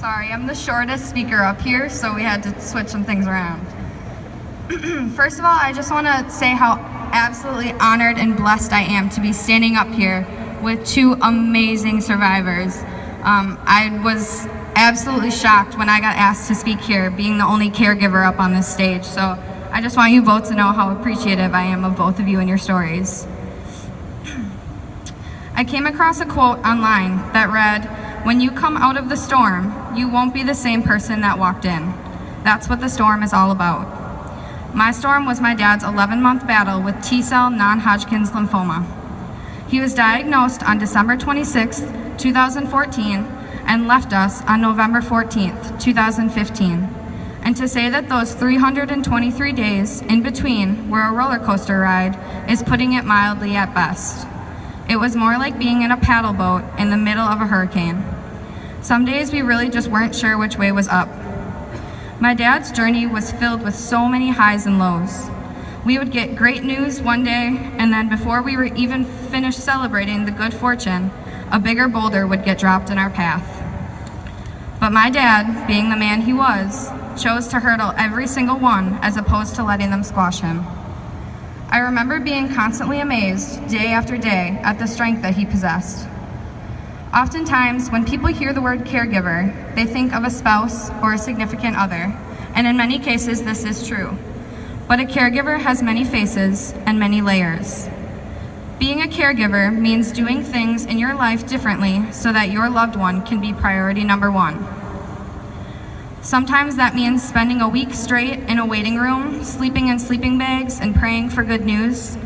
Sorry, I'm the shortest speaker up here, so we had to switch some things around. First of all, I just want to say how absolutely honored and blessed I am to be standing up here with two amazing survivors. I was absolutely shocked when I got asked to speak here, being the only caregiver up on this stage. So I just want you both to know how appreciative I am of both of you and your stories. I came across a quote online that read, "When you come out of the storm, you won't be the same person that walked in. That's what the storm is all about." My storm was my dad's 11-month battle with T-cell non-Hodgkin's lymphoma. He was diagnosed on December 26, 2014, and left us on November 14th, 2015. And to say that those 323 days in between were a roller coaster ride is putting it mildly at best. It was more like being in a paddle boat in the middle of a hurricane. Some days we really just weren't sure which way was up. My dad's journey was filled with so many highs and lows. We would get great news one day, and then before we were even finished celebrating the good fortune, a bigger boulder would get dropped in our path. But my dad, being the man he was, chose to hurdle every single one as opposed to letting them squash him. I remember being constantly amazed, day after day, at the strength that he possessed. Oftentimes, when people hear the word caregiver, they think of a spouse or a significant other, and in many cases this is true. But a caregiver has many faces and many layers. Being a caregiver means doing things in your life differently so that your loved one can be priority number one. Sometimes that means spending a week straight in a waiting room, sleeping in sleeping bags and praying for good news,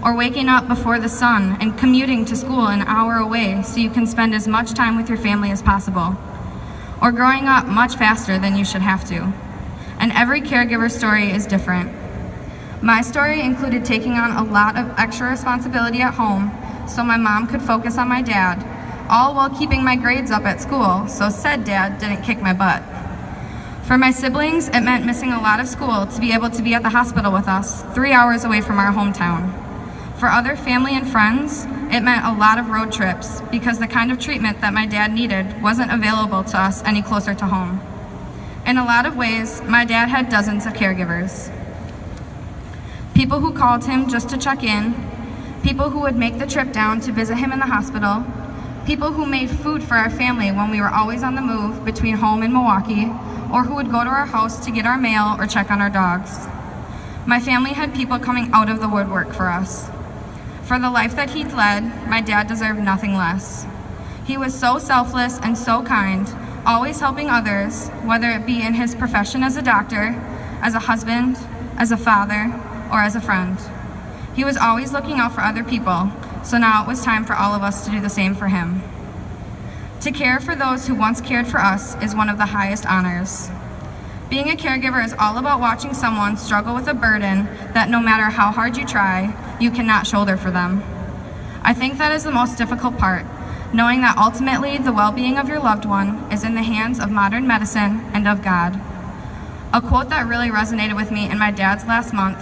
or waking up before the sun and commuting to school an hour away so you can spend as much time with your family as possible, or growing up much faster than you should have to. And every caregiver story is different. My story included taking on a lot of extra responsibility at home so my mom could focus on my dad, all while keeping my grades up at school so said dad didn't kick my butt. For my siblings, it meant missing a lot of school to be able to be at the hospital with us, 3 hours away from our hometown. For other family and friends, it meant a lot of road trips because the kind of treatment that my dad needed wasn't available to us any closer to home. In a lot of ways, my dad had dozens of caregivers. People who called him just to check in, people who would make the trip down to visit him in the hospital, people who made food for our family when we were always on the move between home and Milwaukee, or who would go to our house to get our mail or check on our dogs. My family had people coming out of the woodwork for us. For the life that he'd led, my dad deserved nothing less. He was so selfless and so kind, always helping others, whether it be in his profession as a doctor, as a husband, as a father, or as a friend. He was always looking out for other people, so now it was time for all of us to do the same for him. To care for those who once cared for us is one of the highest honors. Being a caregiver is all about watching someone struggle with a burden that no matter how hard you try, you cannot shoulder for them. I think that is the most difficult part, knowing that ultimately the well-being of your loved one is in the hands of modern medicine and of God. A quote that really resonated with me in my dad's last month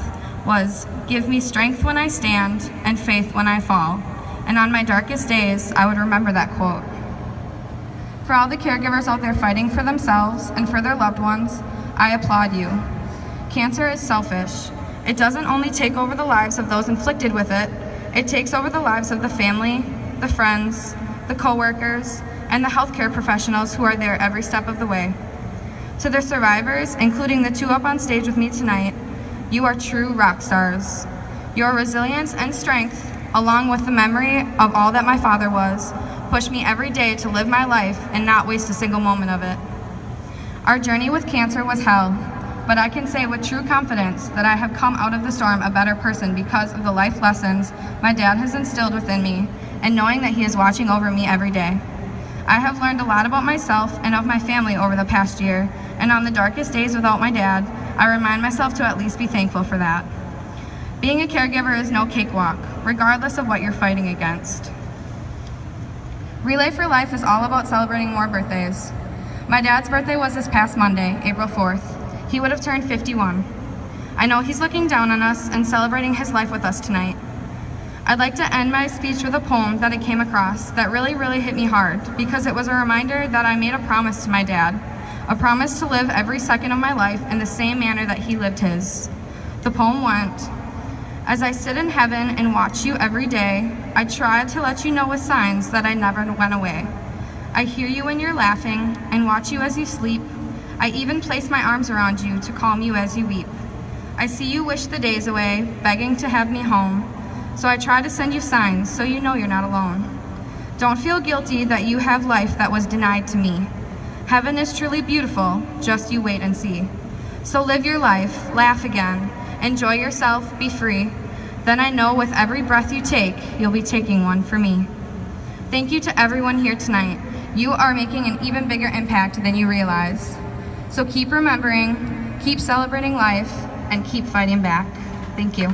was, "Give me strength when I stand and faith when I fall." And on my darkest days, I would remember that quote. For all the caregivers out there fighting for themselves and for their loved ones, I applaud you. Cancer is selfish. It doesn't only take over the lives of those inflicted with it, it takes over the lives of the family, the friends, the coworkers, and the healthcare professionals who are there every step of the way. To the survivors, including the two up on stage with me tonight, you are true rock stars. Your resilience and strength, along with the memory of all that my father was, push me every day to live my life and not waste a single moment of it. Our journey with cancer was hell, but I can say with true confidence that I have come out of the storm a better person because of the life lessons my dad has instilled within me and knowing that he is watching over me every day. I have learned a lot about myself and of my family over the past year, and on the darkest days without my dad, I remind myself to at least be thankful for that. Being a caregiver is no cakewalk, regardless of what you're fighting against. Relay for Life is all about celebrating more birthdays. My dad's birthday was this past Monday, April 4th. He would have turned 51. I know he's looking down on us and celebrating his life with us tonight. I'd like to end my speech with a poem that I came across that really hit me hard because it was a reminder that I made a promise to my dad, a promise to live every second of my life in the same manner that he lived his. The poem went, "As I sit in heaven and watch you every day, I try to let you know with signs that I never went away. I hear you when you're laughing and watch you as you sleep. I even place my arms around you to calm you as you weep. I see you wish the days away, begging to have me home. So I try to send you signs so you know you're not alone. Don't feel guilty that you have life that was denied to me. Heaven is truly beautiful, just you wait and see. So live your life, laugh again, enjoy yourself, be free. Then I know with every breath you take, you'll be taking one for me." Thank you to everyone here tonight. You are making an even bigger impact than you realize. So keep remembering, keep celebrating life, and keep fighting back. Thank you.